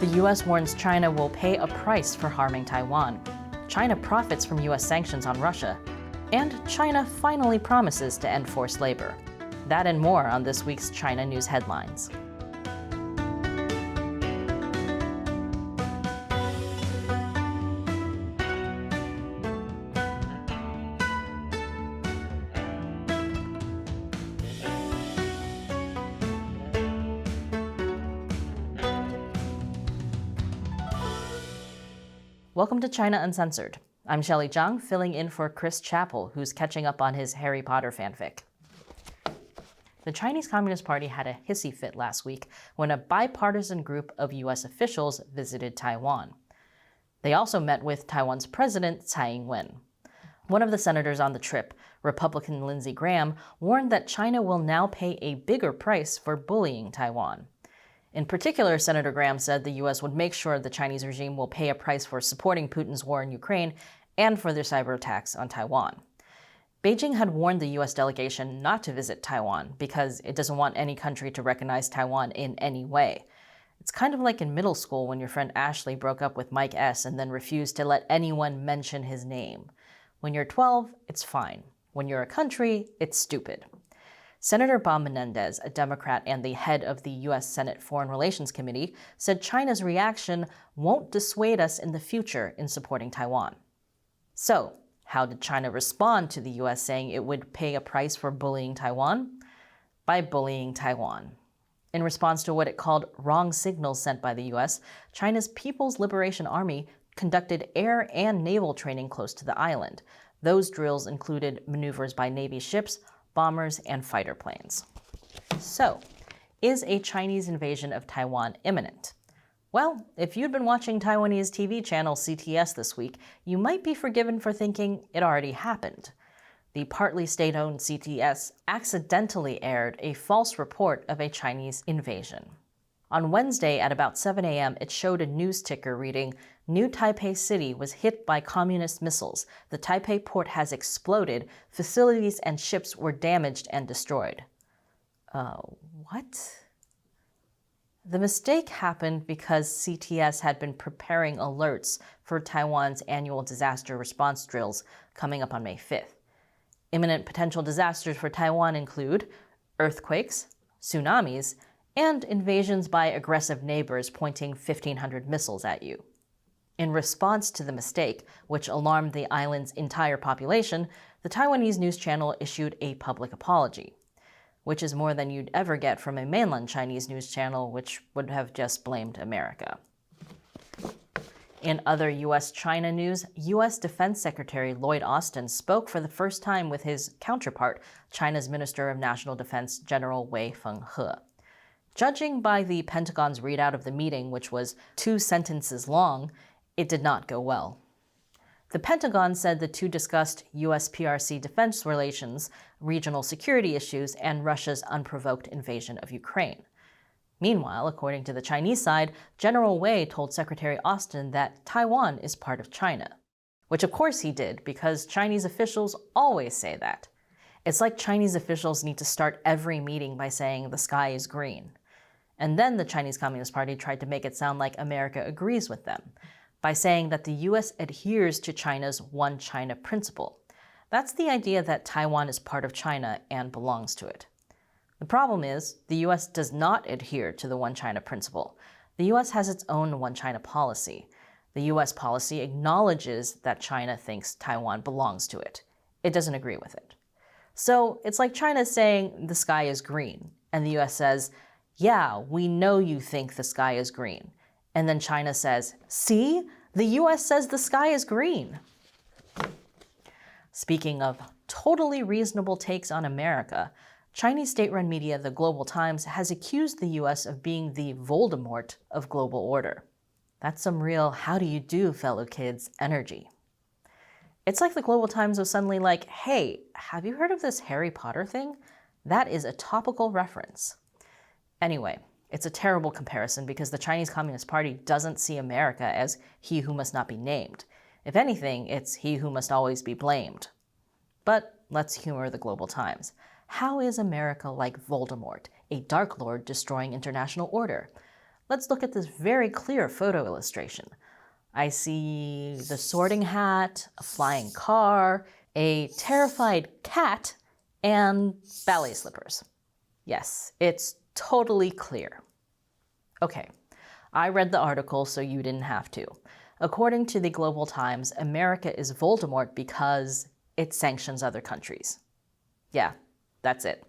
The US warns China will pay a price for harming Taiwan. China profits from US sanctions on Russia. And China finally promises to end forced labor. That and more on this week's China News Headlines. Welcome to China Uncensored. I'm Shelley Zhang, filling in for Chris Chappell, who's catching up on his Harry Potter fanfic. The Chinese Communist Party had a hissy fit last week when a bipartisan group of US officials visited Taiwan. They also met with Taiwan's president, Tsai Ing-wen. One of the senators on the trip, Republican Lindsey Graham, warned that China will now pay a bigger price for bullying Taiwan. In particular, Senator Graham said the U.S. would make sure the Chinese regime will pay a price for supporting Putin's war in Ukraine and for their cyber attacks on Taiwan. Beijing had warned the U.S. delegation not to visit Taiwan because it doesn't want any country to recognize Taiwan in any way. It's kind of like in middle school when your friend Ashley broke up with Mike S. and then refused to let anyone mention his name. When you're 12, it's fine. When you're a country, it's stupid. Senator Bob Menendez, a Democrat and the head of the U.S. Senate Foreign Relations Committee, said China's reaction won't dissuade us in the future in supporting Taiwan. So, how did China respond to the U.S. saying it would pay a price for bullying Taiwan? By bullying Taiwan. In response to what it called wrong signals sent by the U.S., China's People's Liberation Army conducted air and naval training close to the island. Those drills included maneuvers by Navy ships, bombers, and fighter planes. So, is a Chinese invasion of Taiwan imminent? Well, if you'd been watching Taiwanese TV channel CTS this week, you might be forgiven for thinking it already happened. The partly state-owned CTS accidentally aired a false report of a Chinese invasion. On Wednesday at about 7 a.m., it showed a news ticker reading, "New Taipei City was hit by communist missiles. The Taipei port has exploded. Facilities and ships were damaged and destroyed." What? The mistake happened because CTS had been preparing alerts for Taiwan's annual disaster response drills coming up on May 5th. Imminent potential disasters for Taiwan include earthquakes, tsunamis, and invasions by aggressive neighbors pointing 1,500 missiles at you. In response to the mistake, which alarmed the island's entire population, the Taiwanese news channel issued a public apology, which is more than you'd ever get from a mainland Chinese news channel, which would have just blamed America. In other U.S.-China news, U.S. Defense Secretary Lloyd Austin spoke for the first time with his counterpart, China's Minister of National Defense General Wei Fenghe. Judging by the Pentagon's readout of the meeting, which was 2 sentences long, it did not go well. The Pentagon said the two discussed U.S.-PRC defense relations, regional security issues, and Russia's unprovoked invasion of Ukraine. Meanwhile, according to the Chinese side, General Wei told Secretary Austin that Taiwan is part of China. Which of course he did, because Chinese officials always say that. It's like Chinese officials need to start every meeting by saying the sky is green. And then the Chinese Communist Party tried to make it sound like America agrees with them, by saying that the U.S. adheres to China's One China principle. That's the idea that Taiwan is part of China and belongs to it. The problem is, the U.S. does not adhere to the One China principle. The U.S. has its own One China policy. The U.S. policy acknowledges that China thinks Taiwan belongs to it. It doesn't agree with it. So it's like China saying the sky is green, and the U.S. says, "Yeah, we know you think the sky is green." And then China says, "See? The U.S. says the sky is green." Speaking of totally reasonable takes on America, Chinese state-run media The Global Times has accused the U.S. of being the Voldemort of global order. That's some real how do you do, fellow kids energy. It's like the Global Times was suddenly like, "Hey, have you heard of this Harry Potter thing? That is a topical reference." Anyway, it's a terrible comparison because the Chinese Communist Party doesn't see America as he who must not be named. If anything, it's he who must always be blamed. But let's humor the Global Times. How is America like Voldemort, a Dark Lord destroying international order? Let's look at this very clear photo illustration. I see the sorting hat, a flying car, a terrified cat, and ballet slippers. Yes, it's totally clear. Okay, I read the article so you didn't have to. According to the Global Times, America is Voldemort because it sanctions other countries. Yeah, that's it.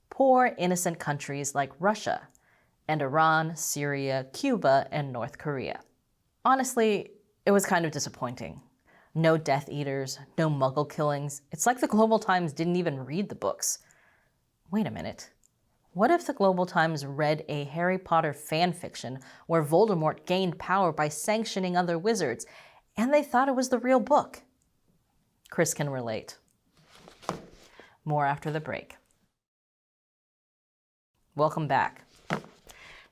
Poor, innocent countries like Russia and Iran, Syria, Cuba, and North Korea. Honestly, it was kind of disappointing. No Death Eaters, no Muggle killings. It's like the Global Times didn't even read the books. Wait a minute. What if the Global Times read a Harry Potter fan fiction where Voldemort gained power by sanctioning other wizards, and they thought it was the real book? Chris can relate. More after the break. Welcome back.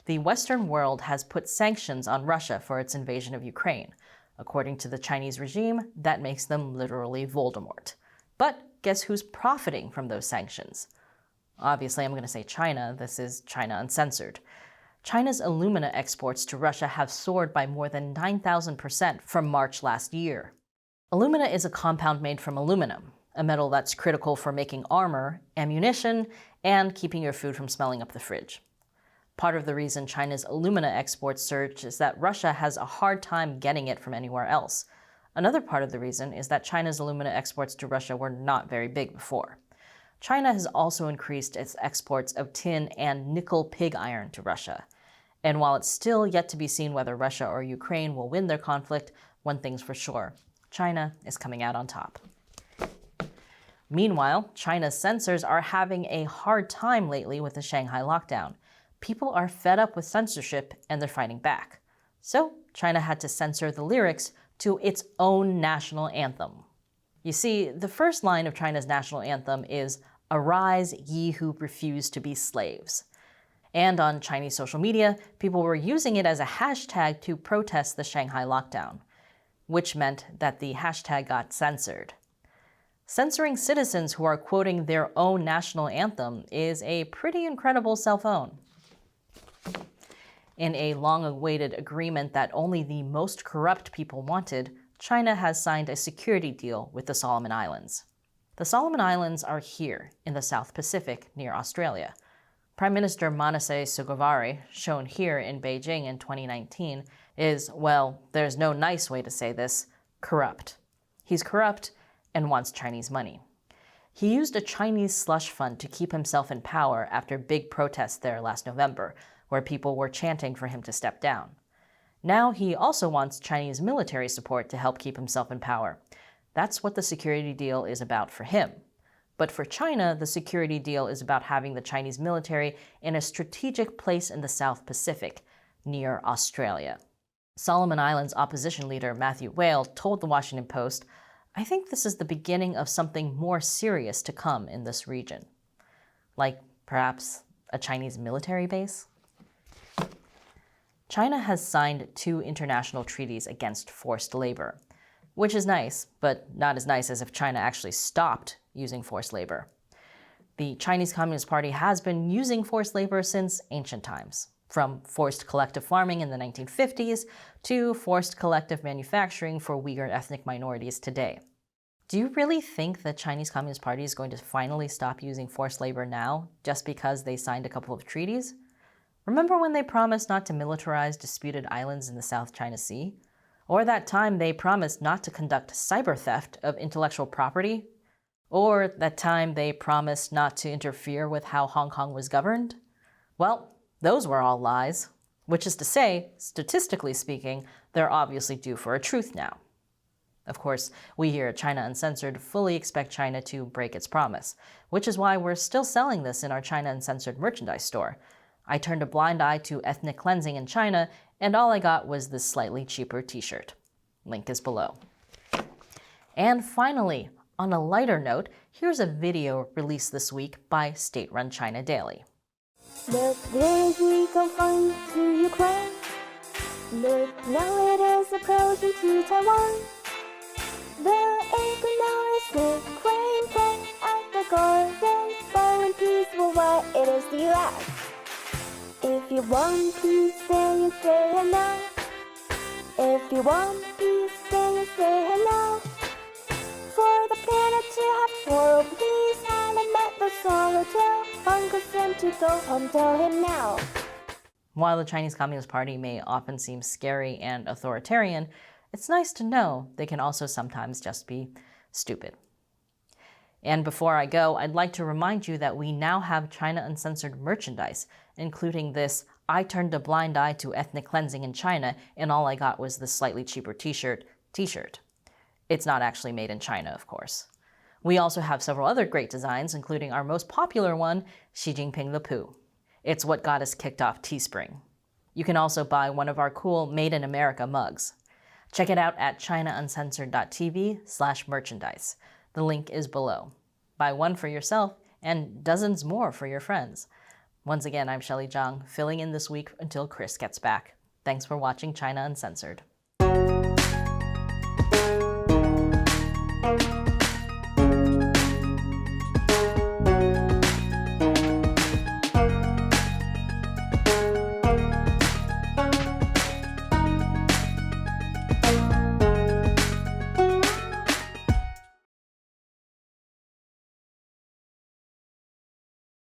The Western world has put sanctions on Russia for its invasion of Ukraine. According to the Chinese regime, that makes them literally Voldemort. But guess who's profiting from those sanctions? Obviously, I'm going to say China. This is China Uncensored. China's alumina exports to Russia have soared by more than 9,000% from March last year. Alumina is a compound made from aluminum, a metal that's critical for making armor, ammunition, and keeping your food from smelling up the fridge. Part of the reason China's alumina exports surged is that Russia has a hard time getting it from anywhere else. Another part of the reason is that China's alumina exports to Russia were not very big before. China has also increased its exports of tin and nickel pig iron to Russia. And while it's still yet to be seen whether Russia or Ukraine will win their conflict, one thing's for sure: China is coming out on top. Meanwhile, China's censors are having a hard time lately with the Shanghai lockdown. People are fed up with censorship and they're fighting back. So China had to censor the lyrics to its own national anthem. You see, the first line of China's national anthem is "Arise, ye who refuse to be slaves." And on Chinese social media, people were using it as a hashtag to protest the Shanghai lockdown, which meant that the hashtag got censored. Censoring citizens who are quoting their own national anthem is a pretty incredible self-own. In a long-awaited agreement that only the most corrupt people wanted, China has signed a security deal with the Solomon Islands. The Solomon Islands are here in the South Pacific near Australia. Prime Minister Manasseh Sogavare, shown here in Beijing in 2019, is, well, there's no nice way to say this, corrupt. He's corrupt and wants Chinese money. He used a Chinese slush fund to keep himself in power after big protests there last November, where people were chanting for him to step down. Now he also wants Chinese military support to help keep himself in power. That's what the security deal is about for him. But for China, the security deal is about having the Chinese military in a strategic place in the South Pacific, near Australia. Solomon Islands opposition leader Matthew Whale told the Washington Post, "I think this is the beginning of something more serious to come in this region." Like perhaps a Chinese military base? China has signed 2 international treaties against forced labor, which is nice, but not as nice as if China actually stopped using forced labor. The Chinese Communist Party has been using forced labor since ancient times, from forced collective farming in the 1950s to forced collective manufacturing for Uyghur ethnic minorities today. Do you really think the Chinese Communist Party is going to finally stop using forced labor now just because they signed a couple of treaties? Remember when they promised not to militarize disputed islands in the South China Sea? Or that time they promised not to conduct cyber theft of intellectual property? Or that time they promised not to interfere with how Hong Kong was governed? Well, those were all lies. Which is to say, statistically speaking, they're obviously due for a truth now. Of course, we here at China Uncensored fully expect China to break its promise, which is why we're still selling this in our China Uncensored merchandise store. I turned a blind eye to ethnic cleansing in China, and all I got was this slightly cheaper t-shirt. Link is below. And finally, on a lighter note, here's a video released this week by state-run China Daily. Look, there's we come from to Ukraine. Look, now it is approaching to Taiwan. The economic Ukraine from at the garden, far and peaceful, but it is the last. If If you want peace, then you say hello. If you want peace, then you say hello. For the planet to have world peace and a met the sorrow tell. Uncle Sam to go home, tell him now. While the Chinese Communist Party may often seem scary and authoritarian, it's nice to know they can also sometimes just be stupid. And before I go, I'd like to remind you that we now have China Uncensored merchandise, including this "I turned a blind eye to ethnic cleansing in China and all I got was this slightly cheaper t-shirt. It's not actually made in China, of course. We also have several other great designs, including our most popular one, Xi Jinping the Pooh. It's what got us kicked off Teespring. You can also buy one of our cool Made in America mugs. Check it out at chinauncensored.tv/merchandise. The link is below. Buy one for yourself and dozens more for your friends. Once again, I'm Shelley Zhang, filling in this week until Chris gets back. Thanks for watching China Uncensored.